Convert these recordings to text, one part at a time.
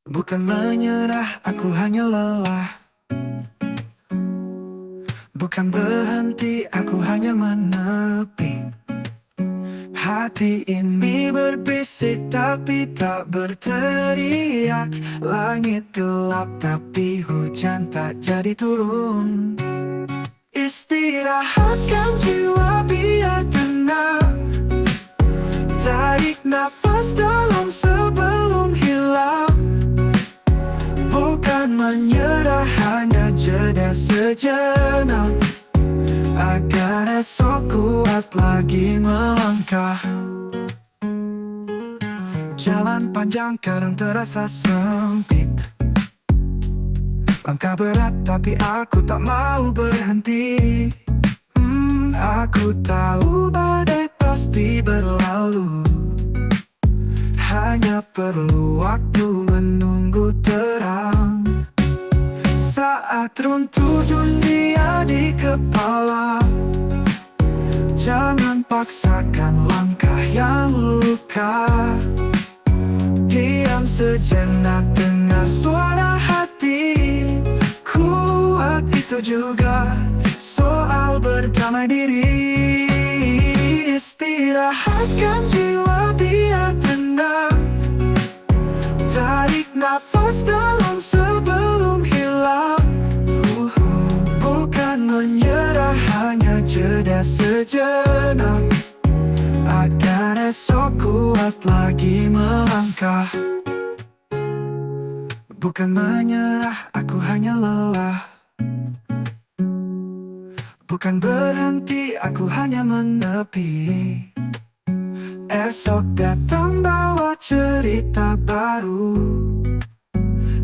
Bukan menyerah, aku hanya lelah. Bukan berhenti, aku hanya menepi. Hati ini berbisik tapi tak berteriak. Langit gelap tapi hujan tak jadi turun. Istirahatkan jiwa biar tenang. Tarik nafas dalam sebelum hilang. Bukan menyerah, hanya jeda sejenak, agar esok kuat lagi melangkah. Jalan panjang kadang terasa sempit. Langkah berat tapi aku tak mau berhenti. Aku tahu badai pasti berlalu. Hanya perlu waktu menunggu terang. Saat runtuh dunia di kepala, jangan paksakan langkah yang luka. Diam sejenak, dengar suara hati. Kuat itu juga soal berdamai diri. Istirahatkan jiwa biar tenang. Tarik nafas dalam sebelum hilang. Bukan menyerah, hanya jeda sejenak, agar esok kuat lagi melangkah. Bukan menyerah, aku hanya lelah. Bukan berhenti, aku hanya menepi. Esok datang bawa cerita baru.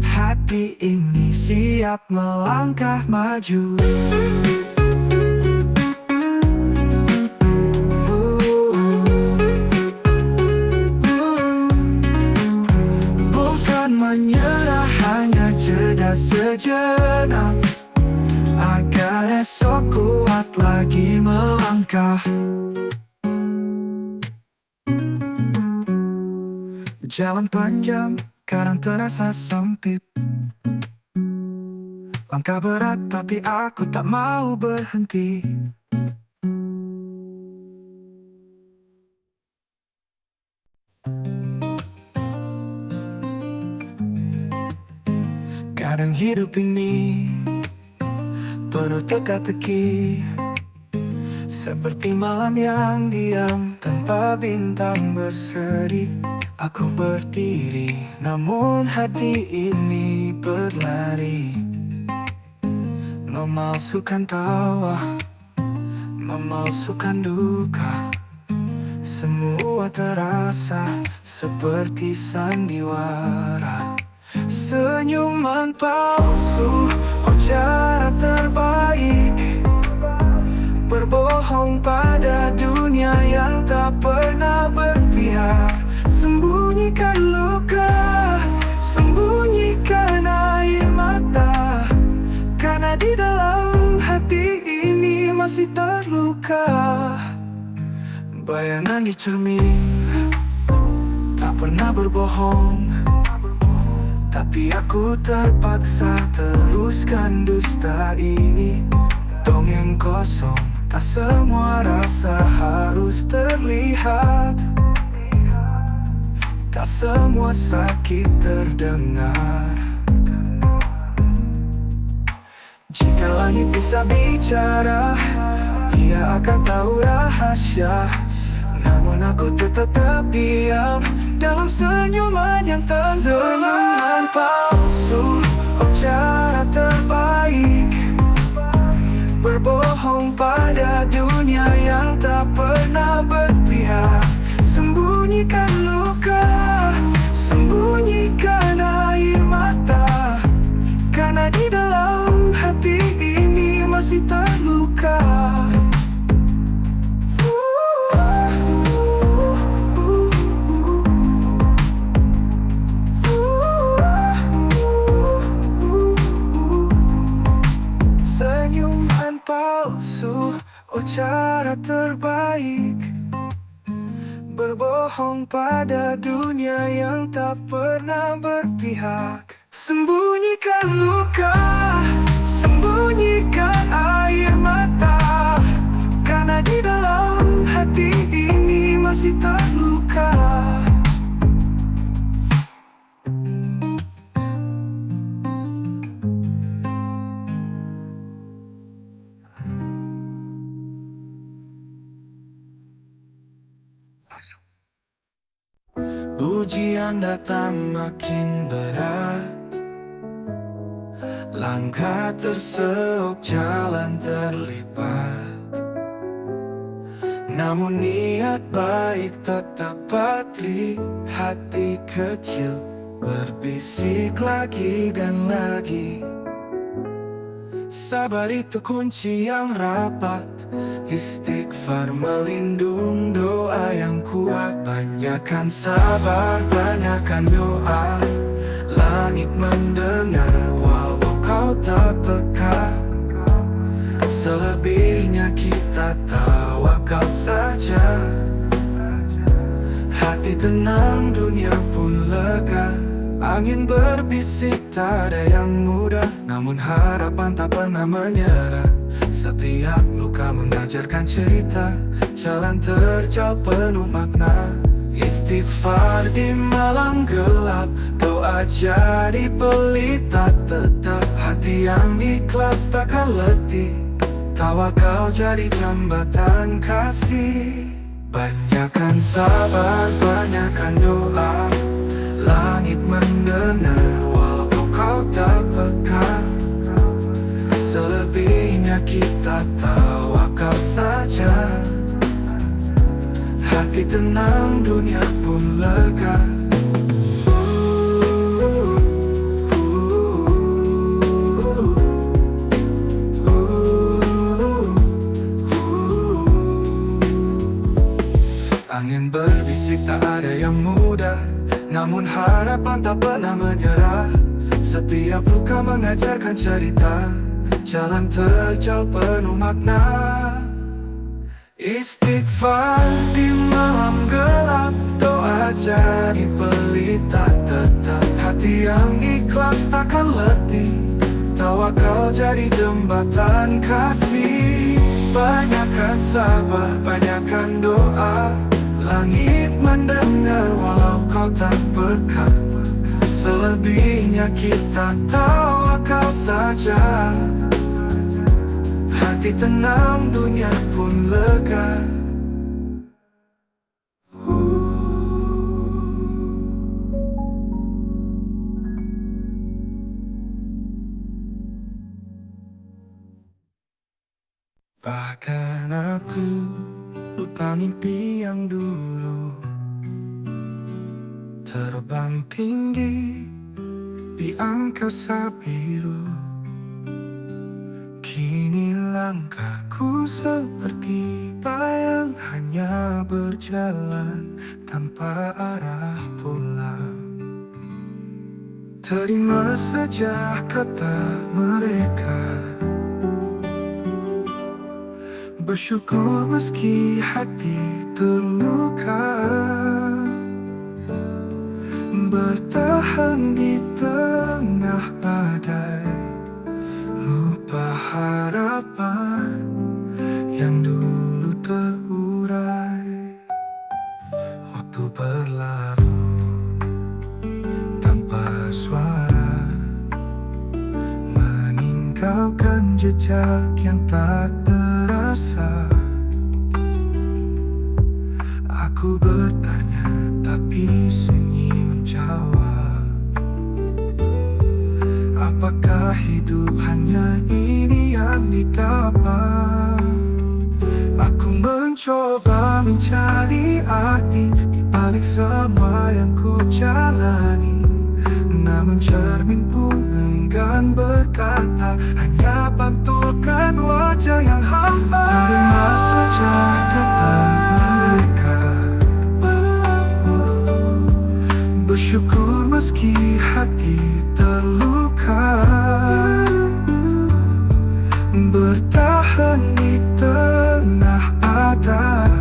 Hati ini siap melangkah maju. Bukan menyerah, hanya jeda sejenak, agar esok kuat lagi melangkah. Jalan panjang kadang terasa sempit. Langkah berat tapi aku tak mau berhenti. Kadang hidup ini penuh teka-teki, seperti malam yang diam tanpa bintang berseri. Aku berdiri, namun hati ini berlari. Memalsukan tawa, memalsukan duka. Semua terasa seperti sandiwara. Senyuman palsu, oh cara terbaik. Berbohong pada dunia yang tak pernah berpihak. Sembunyikan luka, sembunyikan air mata, karena di dalam hati ini masih terluka. Bayangan di cermin tak pernah berbohong, tapi aku terpaksa teruskan dusta ini. Dongeng kosong, tak semua rasa harus terlihat. Tak semua sakit terdengar. Jika langit bisa bicara, ia akan tahu rahasia. Namun aku tetap diam dalam senyuman yang tenggelam. Senyuman palsu, oh cara terbaik. Berbohong pada dunia yang tak pernah berpihak. Sembunyikan luka, sembunyikan air mata, karena di dalam hati ini masih terluka. Senyuman palsu, oh cara terbaik. Berbohong berbohong pada dunia yang tak pernah berpihak. Sembunyikan luka, sembunyikan air mata, karena di dalam hati ini masih terluka. Ujian datang makin berat, langkah terseok, jalan terlipat. Namun niat baik tetap patri, hati kecil berbisik lagi dan lagi. Sabar itu kunci yang rapat, istighfar melindung, doa yang kuat. Banyakkan sabar, banyakkan doa, langit mendengar walau kau tak peka. Selebihnya kita tawakal saja, hati tenang, dunia pun lega. Angin berbisik, tak ada yang mudah, namun harapan tak pernah menyerah. Setiap luka mengajarkan cerita, jalan terjal penuh makna. Istighfar di malam gelap, doa jadi pelita tetap. Hati yang ikhlas takkan letih, tawakal jadi jembatan kasih. Banyakkan sabar, banyakkan doa, langit mendengar walau kau tak peka. Selebihnya kita tawakal saja, hati tenang, dunia pun lega. Angin berbisik, tak ada yang mudah, namun harapan tak pernah menyerah. Setiap luka mengajarkan cerita, jalan terjal penuh makna. Istighfar di malam gelap, doa jadi pelita tetap. Hati yang ikhlas takkan letih, tawakal jadi jembatan kasih. Banyakkan sabar, banyakkan doa, langit mendengar walau kau tak peka. Selebihnya kita tawakal saja, hati tenang, dunia pun lega. Bahkan aku lupa mimpi yang dulu, terbang tinggi di angkasa biru. Kini langkahku seperti bayang, hanya berjalan tanpa arah pulang. Terima saja kata mereka, bersyukur meski hati terluka. Bertahan di tengah badai, lupa harapan yang dulu terurai. Waktu berlalu tanpa suara, meninggalkan jejak yang tak terasa. Aku bertanya tapi sunyi menjawab. Apakah hidup hanya ini yang didapat? Aku mencoba mencari arti di balik semua yang ku jalani, namun cermin pun enggan berkata, hanya pantulkan wajah yang hampa. Terima saja kata mereka, bersyukur meski hati terluka. Bertahan di tengah badai,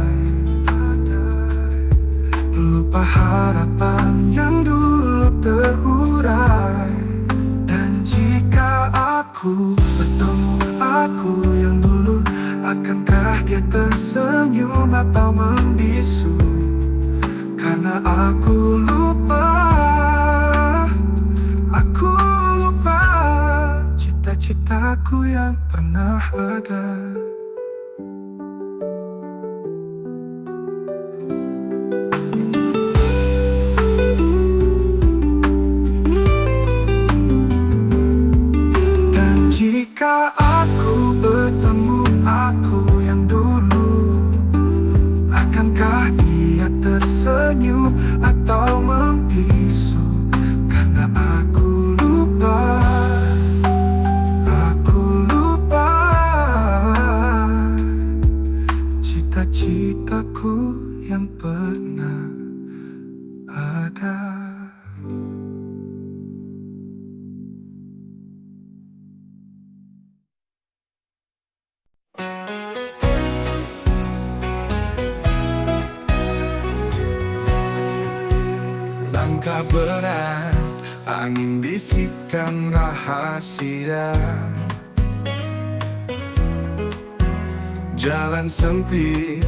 Akankah dia tersenyum atau membisu? Karena aku lupa cita-citaku yang pernah ada. Dan jika aku bertemu aku yang dulu, akankah dia tersenyum atau membisu? Karena aku lupa cita-citaku yang pernah ada. Langkah berat, angin bisikan rahasia. Jalan sempit,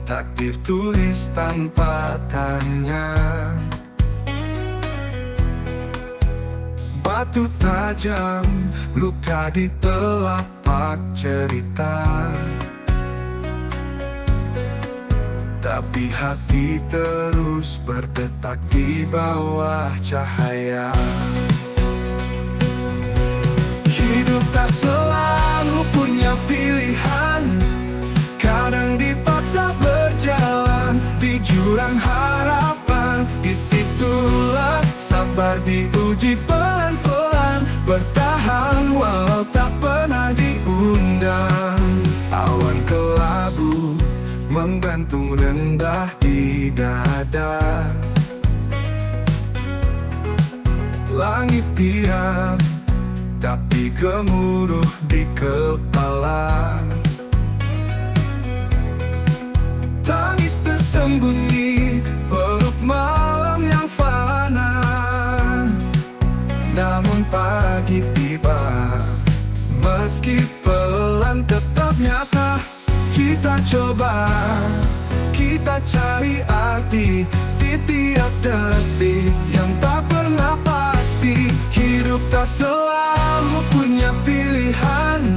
takdir tulis tanpa tanya. Batu tajam, luka di telapak cerita. Tapi hati terus berdetak di bawah cahaya. Hidup tak selalu punya pilihan, kadang dipaksa berjalan di jurang harapan. Disitulah sabar diuji pelan-pelan, bertahan walau tak pernah diundang. Awan kelabu menggantung rendah di dada. Langit diam, tapi gemuruh di kepala. Tangis tersembunyi, peluk malam yang fana. Namun pagi tiba, meski pelan tetap nyata. Kita coba, kita cari arti di tiap detik yang tak pernah pasti. Hidup tak selalu punya pilihan,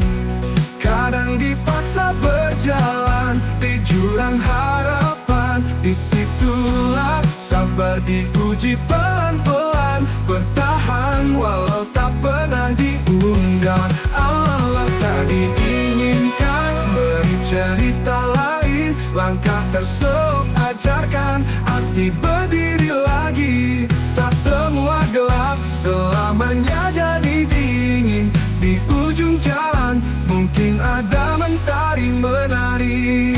kadang dipaksa berjalan di jurang harapan. Disitulah sabar diuji pelan-pelan, bertahan walau tak pernah diundang. Allah tak diinginkan, beri cerita lain. Langkah tersebut ajarkan arti berdiri lagi. Tak semua gelap selamanya jadi dingin. Di ujung jalan mungkin ada mentari menari.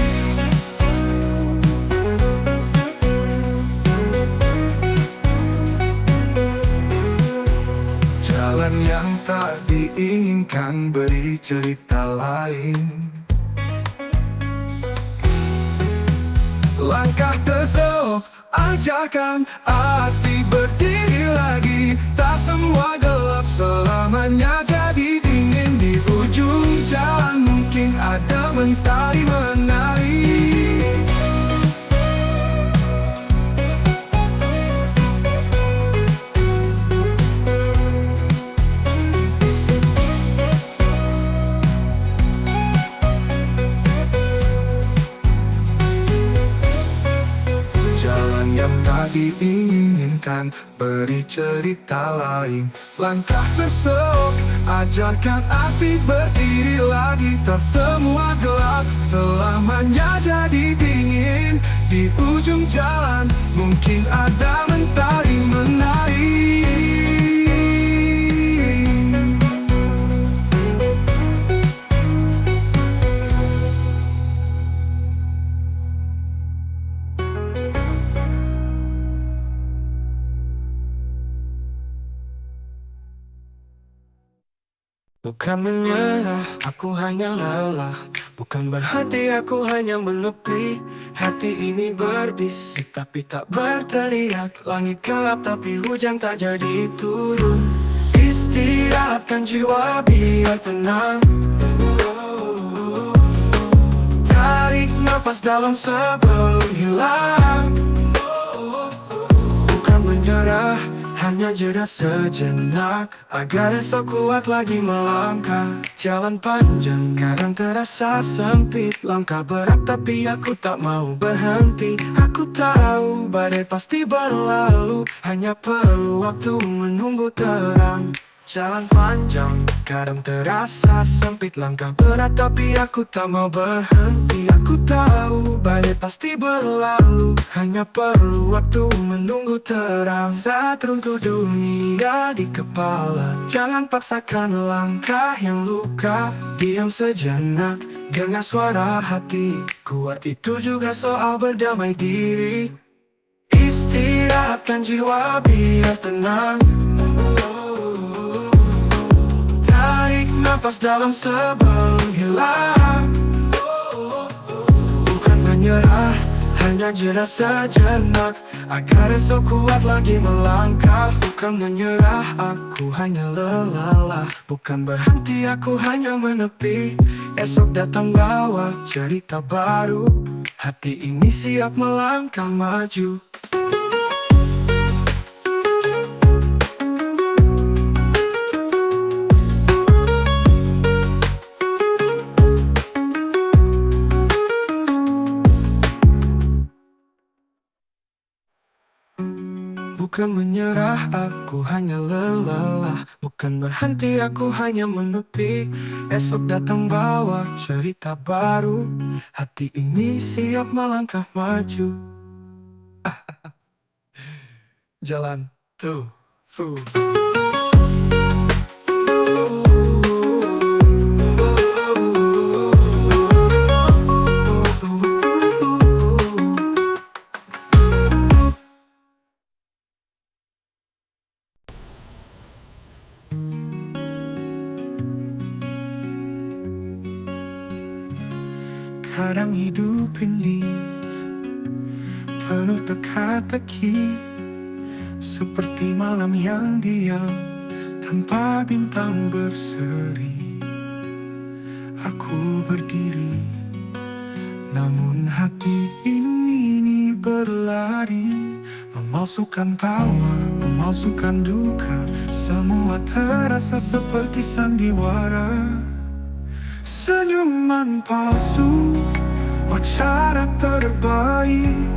Jalan yang tak diinginkan, beri cerita lain. Langkah tersebut ajarkan arti berdiri lagi. Tak semua gelap selamanya jadi dingin. Di ujung jalan mungkin ada mentari menari. Yang tak diinginkan, beri cerita lain. Langkah tersebut ajarkan arti berdiri lagi. Tak semua gelap selamanya jadi dingin. Di ujung jalan mungkin ada mentari menari. Bukan menyerah, aku hanya lelah. Bukan berhenti, aku hanya menepi. Hati ini berbisik, tapi tak berteriak. Langit gelap, tapi hujan tak jadi turun. Istirahatkan jiwa biar tenang. napas dalam sebelum hilang. Bukan menyerah, hanya jeda sejenak agar esok kuat lagi melangkah. Jalan panjang kadang terasa sempit, langkah berat tapi aku tak mau berhenti. Aku tahu badai pasti berlalu, hanya perlu waktu menunggu terang. Jalan panjang kadang terasa sempit, langkah berat tapi aku tak mau berhenti. Aku tahu badai pasti berlalu, hanya perlu waktu menunggu terang. Saat runtuh dunia di kepala, jangan paksakan langkah yang luka. Diam sejenak, dengar suara hati, kuat itu juga soal berdamai diri. Istirahatkan jiwa biar tenang, tarik napas dalam sebelum hilang. Bukan menyerah, hanya jeda sejenak agar esok kuat lagi melangkah. Bukan menyerah, aku hanya lelah. Bukan berhenti, aku hanya menepi. Esok datang bawa cerita baru, hati ini siap melangkah maju. Bukan menyerah, aku hanya lelah. Bukan berhenti, aku hanya menepi. Esok datang bawa cerita baru, hati ini siap melangkah maju. Jalan tuh, fuh. Kadang hidup ini penuh teka-teki, seperti malam yang diam tanpa bintang berseri. Aku berdiri, namun hati ini berlari, memalsukan tawa, memalsukan duka. Semua terasa seperti sandiwara. Senyuman palsu, cara terbaik,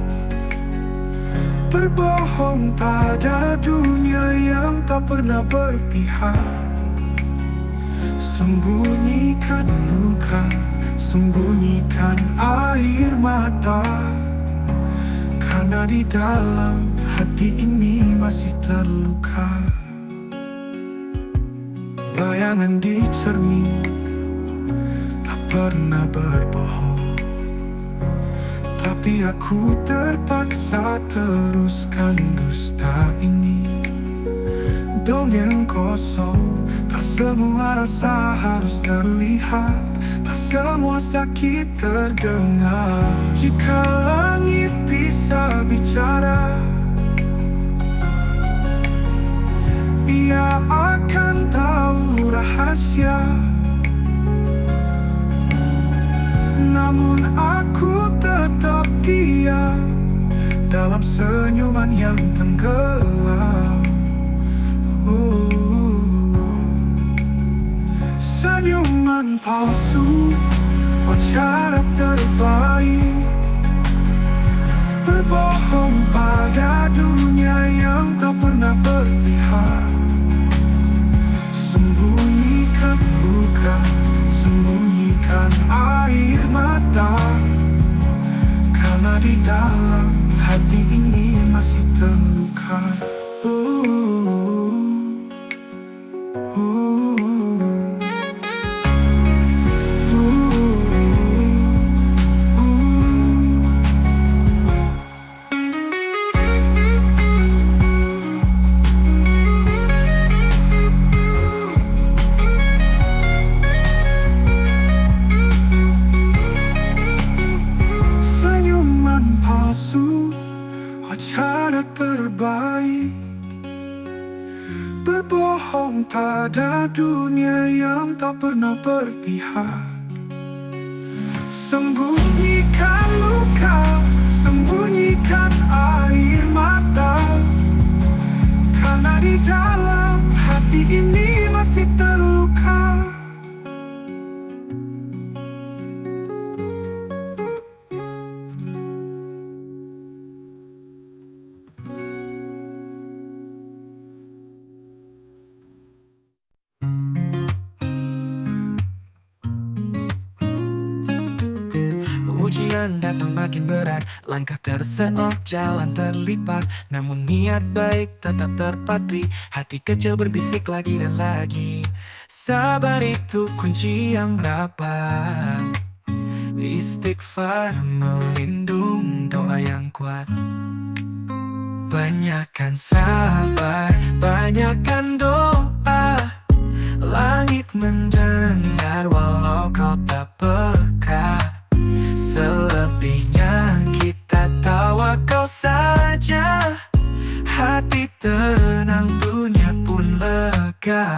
berbohong pada dunia yang tak pernah berpihak. Sembunyikan luka, sembunyikan air mata, karena di dalam hati ini masih terluka. Bayangan di cermin tak pernah berbohong, tapi aku terpaksa teruskan dusta ini. Dongeng kosong, tak semua rasa harus terlihat, tak semua sakit terdengar. Jika langit bisa bicara, ia akan tahu rahasia. Namun aku tetap diam dalam senyuman yang tenggelam. Senyuman palsu, cara terbaik, berbohong pada dunia yang tak pernah berpihak. Sembunyikan luka, sembunyikan air mata, karena di dalam hati ini masih terluka. Cara terbaik, berbohong pada dunia yang tak pernah berpihak. Sembunyikan luka, sembunyikan air mata, karena di dalam hati ini masih terluka. Ujian datang makin berat, langkah terseok, jalan terlipat. Namun niat baik tetap terpatri, hati kecil berbisik lagi dan lagi. Sabar itu kunci yang rapat, istighfar melindung, doa yang kuat. Banyakkan sabar, banyakkan doa, langit mendengar walau kau tak peka. Selebihnya kita tawakal saja, hati tenang, dunia pun lega.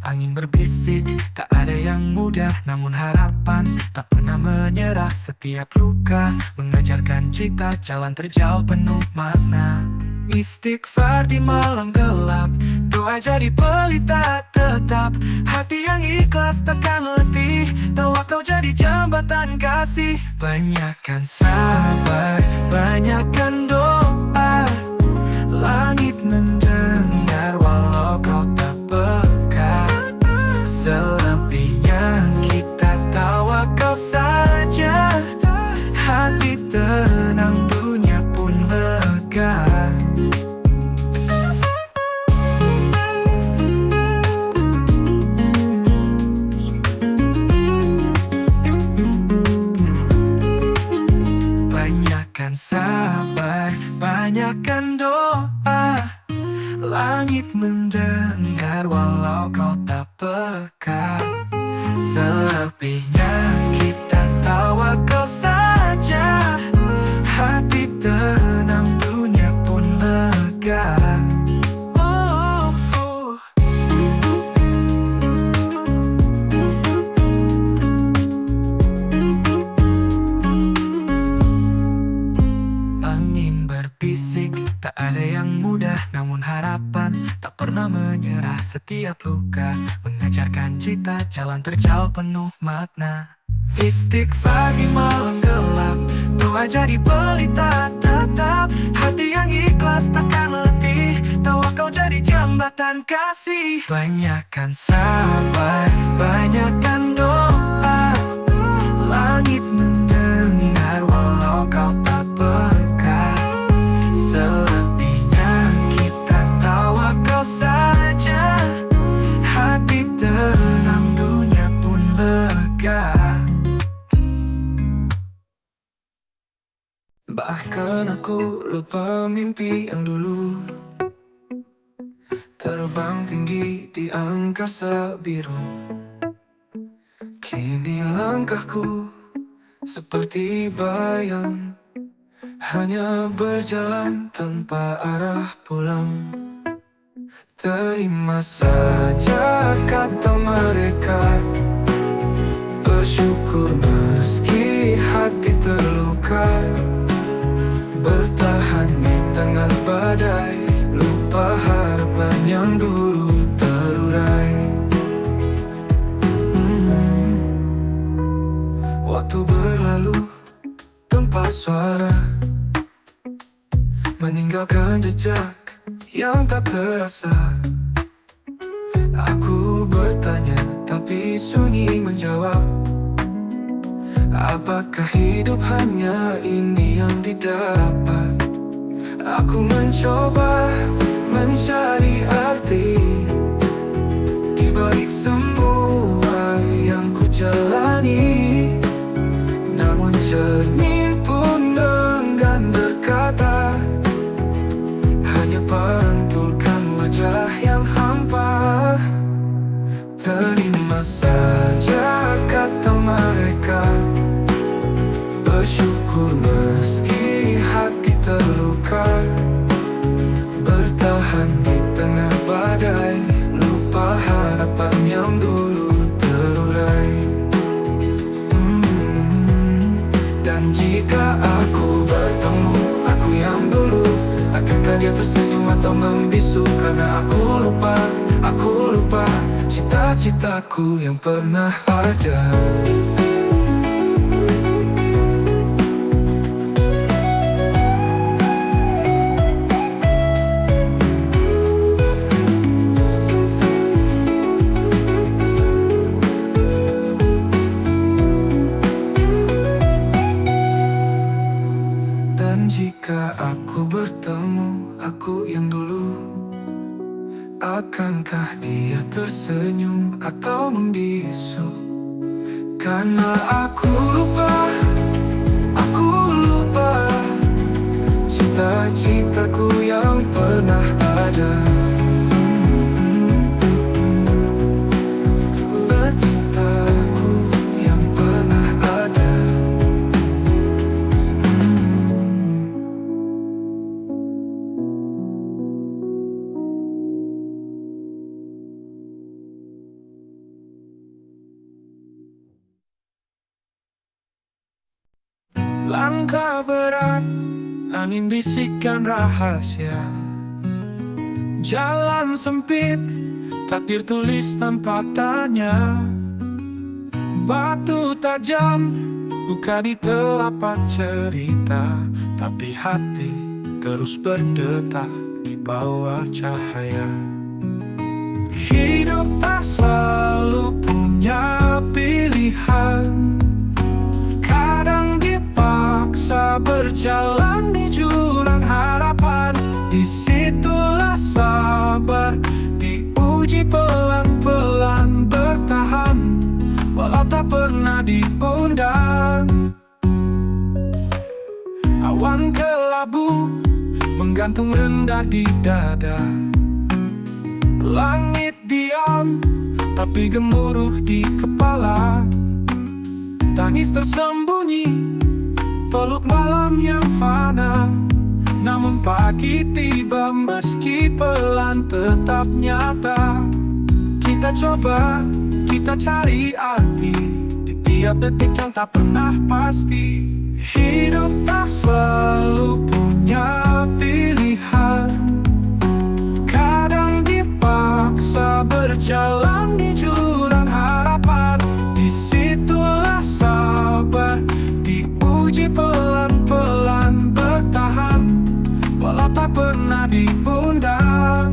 Angin berbisik, tak ada yang mudah, namun harapan tak pernah menyerah. Setiap luka mengajarkan cita, jalan terjal penuh makna. Istighfar di malam gelap, doa jadi pelita tetap. Hati yang ikhlas takkan letih, tawakal jadi jembatan kasih. Banyakkan sabar, banyakkan doa, langit mendengar walau kau tak peka. Selebihnya kita tawakal saja, hati tenang, dunia pun lega. Banyakkan sabar, banyakkan doa, langit mendengar walau kau tak peka. Selebihnya kita tawakal saja, hati tenang, dunia pun lega. Oh, oh. Angin berbisik, tak ada yang mudah, namun harapan tak pernah menyerah. Setiap luka mengajarkan cita, jalan terjal penuh makna. Istighfar di malam gelap, doa jadi pelita tetap. Hati yang ikhlas takkan letih, tawakal jadi jembatan kasih. Banyakkan sabar, banyakkan doa, langit mendengar walau kau tak peka. Selebihnya kita tawakal saja, hati tenang, dunia pun lega. Bahkan aku lupa mimpi yang dulu, terbang tinggi di angkasa biru. Kini langkahku seperti bayang, hanya berjalan tanpa arah pulang. Terima saja kata mereka, bersyukur meski hati terluka. Bertahan di tengah badai, lupa harapan yang dulu terurai. Waktu berlalu tanpa suara, meninggalkan jejak yang tak terasa. Aku bertanya tapi sunyi menjawab, apakah hidup hanya ini yang didapat? Aku mencoba mencari arti di balik semua yang ku jalani, namun cermin pun enggan berkata, hanya pantulkan wajah yang hampa. Terima saja kata mereka, bersyukur meski hati terluka. Bertahan di tengah badai, lupa harapan yang dulu terurai. jika aku bertemu aku yang dulu, akankah dia tersenyum atau membisu? Karena aku lupa cita-citaku yang pernah ada. Dan jika aku bertemu aku yang dulu, akankah dia tersenyum atau membisu? Karena aku lupa cita-citaku yang pernah ada. Cita-citaku yang pernah ada. Langkah berat, angin bisikan rahasia. Jalan sempit, takdir tulis tanpa tanya. Batu tajam, luka di telapak cerita. Tapi hati terus berdetak di bawah cahaya. Hidup tak selalu punya pilihan. Kadang dipaksa berjalan di jurang harapan. Disitulah sabar diuji pelan-pelan bertahan, walau tak pernah diundang. Awan kelabu menggantung rendah di dada. Langit diam tapi gemuruh di kepala. Tangis tersembunyi, peluk malam yang fana. Namun pagi tiba meski pelan tetap nyata. Kita coba, kita cari arti di tiap detik yang tak pernah pasti. Hidup tak selalu punya pilihan. Kadang dipaksa berjalan di jurang harapan. Disitulah sabar diuji pelan-pelan bertahan, walau tak pernah diundang.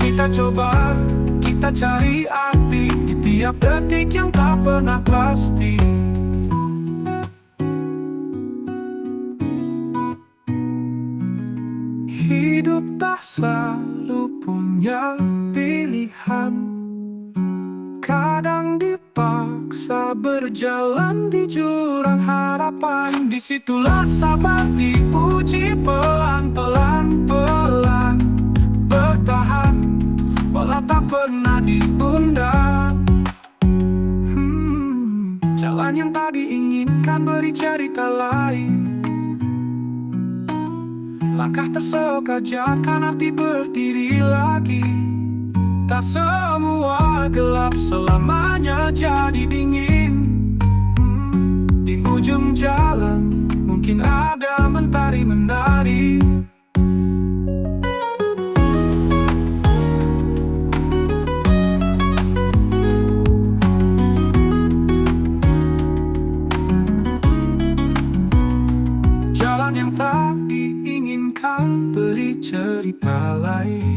Kita coba, kita cari arti di tiap detik yang tak pernah pasti. Hidup tak selalu punya pilihan. Kadang dipaksa berjalan di jurang harapan. Disitulah sabar diuji pelan-pelan bertahan, walau tak pernah diundang. Jalan yang tak diinginkan beri cerita lain. Langkah terseok ajarkan arti berdiri lagi. Tak semua gelap selamanya jadi dingin. Di ujung jalan mungkin ada mentari menari. Jalan yang tak diinginkan beri cerita lain.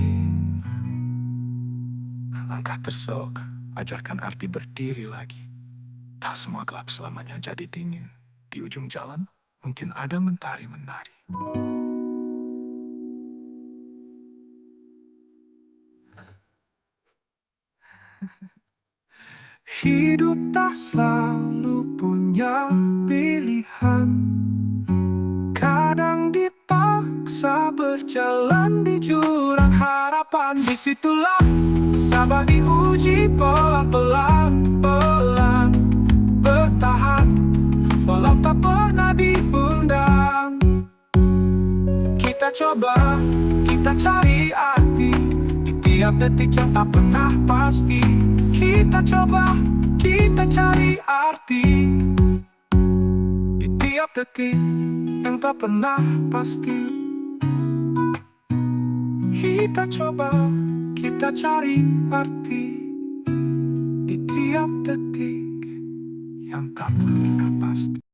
Langkah terseok, ajarkan arti berdiri lagi. Tak semua gelap selamanya jadi dingin. Di ujung jalan, mungkin ada mentari menari. Hidup tak selalu punya pilihan. Kadang dipaksa berjalan di jurang harapan. Disitulah sabar diuji pelan-pelan bertahan, walau tak pernah diundang. Kita coba, kita cari arti di tiap detik yang tak pernah pasti. Kita coba, kita cari arti di detik yang tak pernah pasti. Kita coba, kita cari arti di tiap detik yang tak pernah pasti.